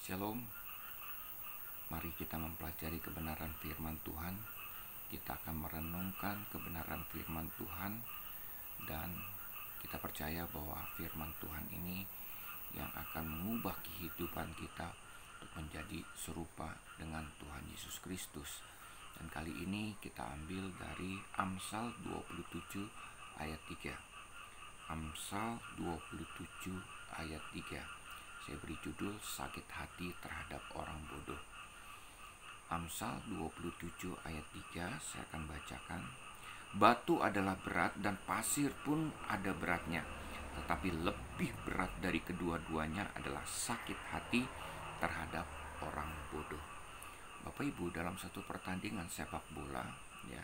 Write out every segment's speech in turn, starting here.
Shalom, mari kita mempelajari kebenaran firman Tuhan. Kita akan merenungkan kebenaran firman Tuhan, dan kita percaya bahwa firman Tuhan ini yang akan mengubah kehidupan kita untuk menjadi serupa dengan Tuhan Yesus Kristus. Dan kali ini kita ambil dari Amsal 27 ayat 3. Amsal 27 ayat 3. Saya beri judul sakit hati terhadap orang bodoh. Amsal 27 ayat 3 saya akan bacakan. Batu adalah berat dan pasir pun ada beratnya, tetapi lebih berat dari kedua-duanya adalah sakit hati terhadap orang bodoh. Bapak Ibu, dalam satu pertandingan sepak bola, ya,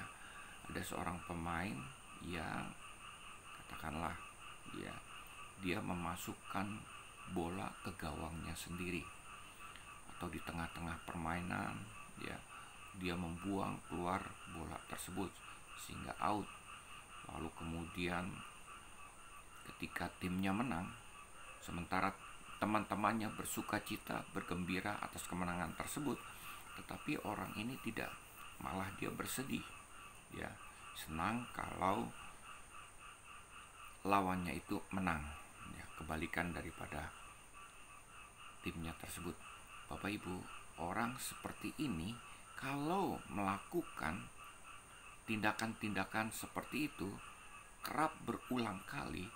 ada seorang pemain yang katakanlah dia memasukkan bola ke gawangnya sendiri, atau di tengah-tengah permainan dia membuang keluar bola tersebut sehingga out. Lalu kemudian ketika timnya menang, sementara teman-temannya bersukacita, bergembira atas kemenangan tersebut, tetapi orang ini tidak, malah dia bersedih, senang kalau lawannya itu menang, kebalikan daripada timnya tersebut. Bapak Ibu, orang seperti ini kalau melakukan tindakan-tindakan seperti itu kerap berulang kali,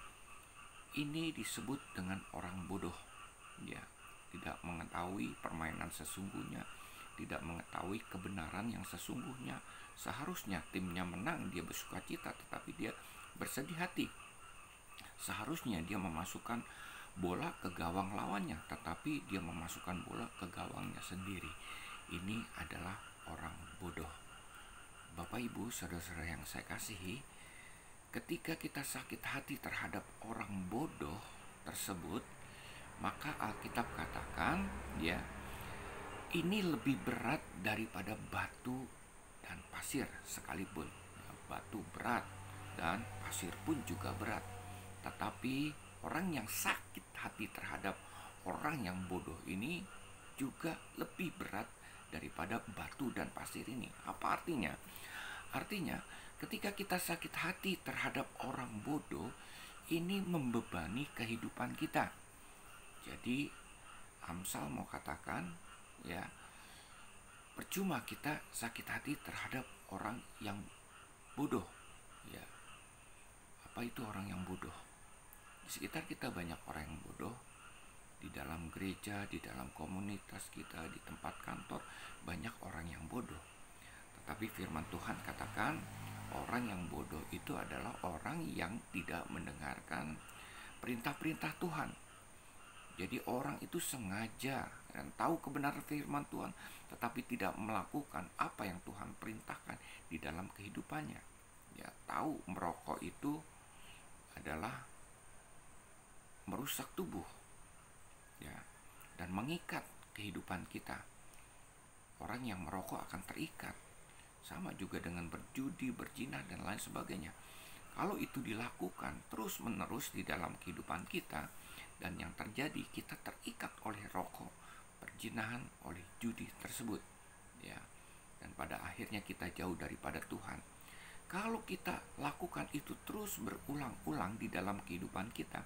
ini disebut dengan orang bodoh. Tidak mengetahui permainan sesungguhnya, tidak mengetahui kebenaran yang sesungguhnya. Seharusnya timnya menang, dia bersukacita, tetapi dia bersedih hati. Seharusnya dia memasukkan bola ke gawang lawannya, tetapi dia memasukkan bola ke gawangnya sendiri. Ini adalah orang bodoh. Bapak Ibu, saudara-saudara yang saya kasihi, ketika kita sakit hati terhadap orang bodoh tersebut, maka Alkitab katakan, ini lebih berat daripada batu dan pasir sekalipun. Batu berat dan pasir pun juga berat. Tetapi orang yang sakit hati terhadap orang yang bodoh ini juga lebih berat daripada batu dan pasir ini. Apa artinya? Artinya ketika kita sakit hati terhadap orang bodoh, ini membebani kehidupan kita. Jadi Amsal mau katakan, percuma kita sakit hati terhadap orang yang bodoh. Apa itu orang yang bodoh? Di sekitar kita banyak orang yang bodoh. Di dalam gereja, di dalam komunitas kita, di tempat kantor, banyak orang yang bodoh. Tetapi firman Tuhan katakan, orang yang bodoh itu adalah orang yang tidak mendengarkan perintah-perintah Tuhan. Jadi orang itu sengaja dan tahu kebenaran firman Tuhan, tetapi tidak melakukan apa yang Tuhan perintahkan di dalam kehidupannya. Tahu merokok itu adalah merusak tubuh, dan mengikat kehidupan kita. Orang yang merokok akan terikat. Sama juga dengan berjudi, berzina, dan lain sebagainya. Kalau itu dilakukan terus-menerus di dalam kehidupan kita, dan yang terjadi kita terikat oleh rokok, perzinahan, oleh judi tersebut, dan pada akhirnya kita jauh daripada Tuhan. Kalau kita lakukan itu terus berulang-ulang di dalam kehidupan kita,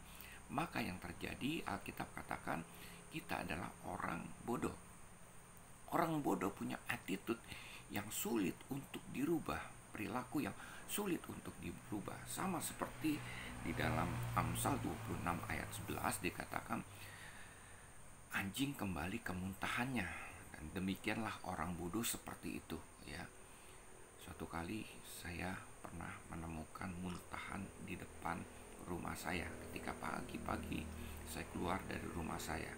maka yang terjadi, Alkitab katakan, kita adalah orang bodoh. Orang bodoh punya attitude yang sulit untuk dirubah, perilaku yang sulit untuk dirubah. Sama seperti di dalam Amsal 26 ayat 11 dikatakan, anjing kembali ke muntahannya. Dan demikianlah orang bodoh seperti itu. Suatu kali saya pernah menemukan muntahan di depan rumah saya ketika pagi-pagi saya keluar dari rumah saya.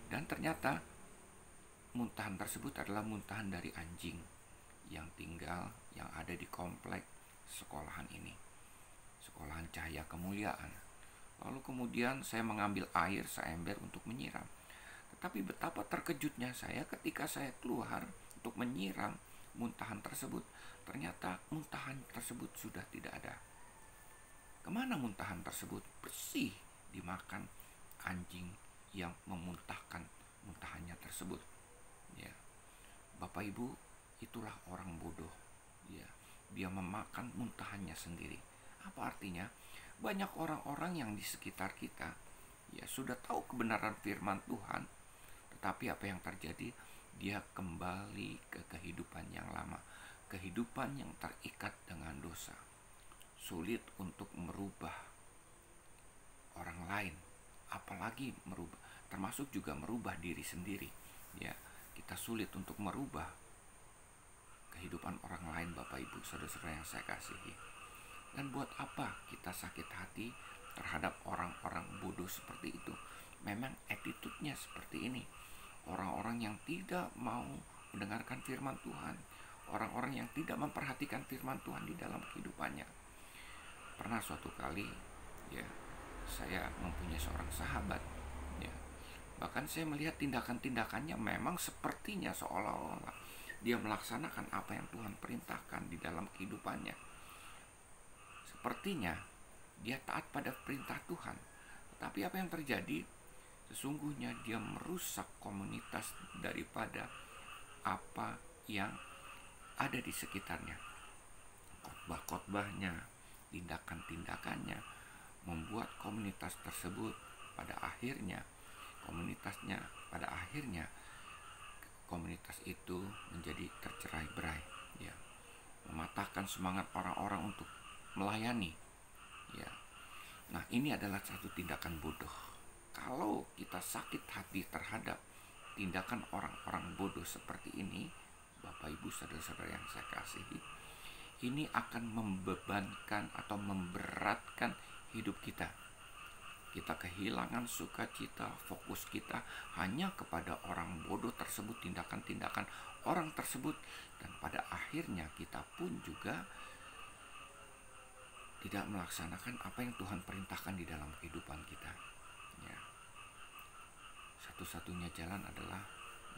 Dan ternyata muntahan tersebut adalah muntahan dari anjing yang ada di komplek sekolahan ini, sekolahan Cahaya Kemuliaan. Lalu kemudian saya mengambil air seember untuk menyiram. Tetapi betapa terkejutnya saya ketika saya keluar untuk menyiram muntahan tersebut, ternyata muntahan tersebut sudah tidak ada. Kemana muntahan tersebut? Bersih dimakan anjing yang memuntahkan muntahannya tersebut. tersebut. Ya, Bapak Ibu, itulah orang bodoh. Ya, dia memakan muntahannya sendiri. Apa artinya? Banyak orang-orang yang di sekitar kita ya sudah tahu kebenaran firman Tuhan, tetapi apa yang terjadi? Dia kembali ke kehidupan yang lama, kehidupan yang terikat dengan dosa. Sulit untuk merubah orang lain, apalagi merubah, termasuk juga merubah diri sendiri. Ya, kita sulit untuk merubah kehidupan orang lain, Bapak Ibu, saudara-saudara yang saya kasihi. Dan buat apa kita sakit hati terhadap orang-orang bodoh seperti itu? Memang attitude-nya seperti ini. Orang-orang yang tidak mau mendengarkan firman Tuhan, orang-orang yang tidak memperhatikan firman Tuhan di dalam kehidupannya. Pernah suatu kali ya, saya mempunyai seorang sahabat ya. Bahkan saya melihat tindakan-tindakannya memang sepertinya seolah-olah dia melaksanakan apa yang Tuhan perintahkan di dalam kehidupannya. Sepertinya dia taat pada perintah Tuhan. Tetapi apa yang terjadi? Sesungguhnya dia merusak komunitas daripada apa yang ada di sekitarnya. Khotbah-khotbahnya, tindakan-tindakannya membuat komunitas tersebut pada akhirnya komunitas itu menjadi tercerai-berai, ya, mematahkan semangat orang-orang untuk melayani, ya. Nah, ini adalah satu tindakan bodoh. Kalau kita sakit hati terhadap tindakan orang-orang bodoh seperti ini, Bapak Ibu saudara-saudara yang saya kasihi, ini akan membebankan atau memberatkan hidup kita. Kita kehilangan sukacita, fokus kita hanya kepada orang bodoh tersebut, tindakan-tindakan orang tersebut, dan pada akhirnya kita pun juga tidak melaksanakan apa yang Tuhan perintahkan di dalam kehidupan kita. Ya. Satu-satunya jalan adalah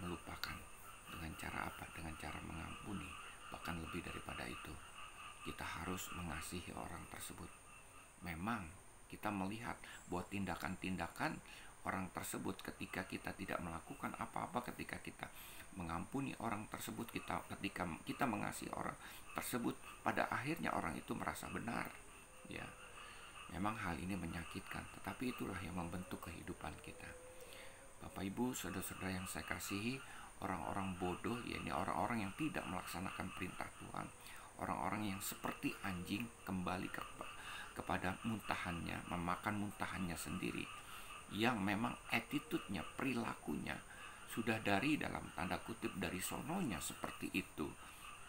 melupakan. Dengan cara apa? Dengan cara mengampuni. Bahkan lebih daripada itu, kita harus mengasihi orang tersebut. Memang kita melihat bahwa tindakan-tindakan orang tersebut ketika kita tidak melakukan apa-apa, ketika kita mengampuni orang tersebut, ketika kita mengasihi orang tersebut, pada akhirnya orang itu merasa benar. Ya, memang hal ini menyakitkan, tetapi itulah yang membentuk kehidupan kita. Bapak Ibu, saudara-saudara yang saya kasihi, orang-orang bodoh, yakni orang-orang yang tidak melaksanakan perintah Tuhan, orang-orang yang seperti anjing kembali kepada muntahannya, memakan muntahannya sendiri, yang memang attitude-nya, perilakunya sudah dari dalam tanda kutip dari sononya seperti itu,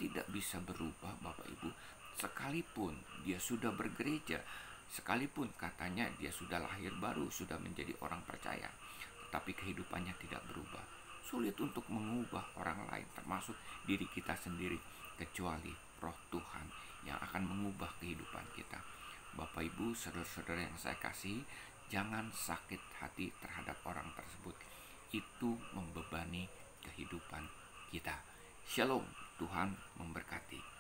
tidak bisa berubah, Bapak Ibu. Sekalipun dia sudah bergereja, sekalipun katanya dia sudah lahir baru, sudah menjadi orang percaya, tetapi kehidupannya tidak berubah. Sulit untuk mengubah orang lain, termasuk diri kita sendiri, kecuali Roh Tuhan yang akan mengubah kehidupan kita. Bapak Ibu, saudara-saudara yang saya kasih, jangan sakit hati terhadap orang tersebut. Itu membebani kehidupan kita. Shalom, Tuhan memberkati.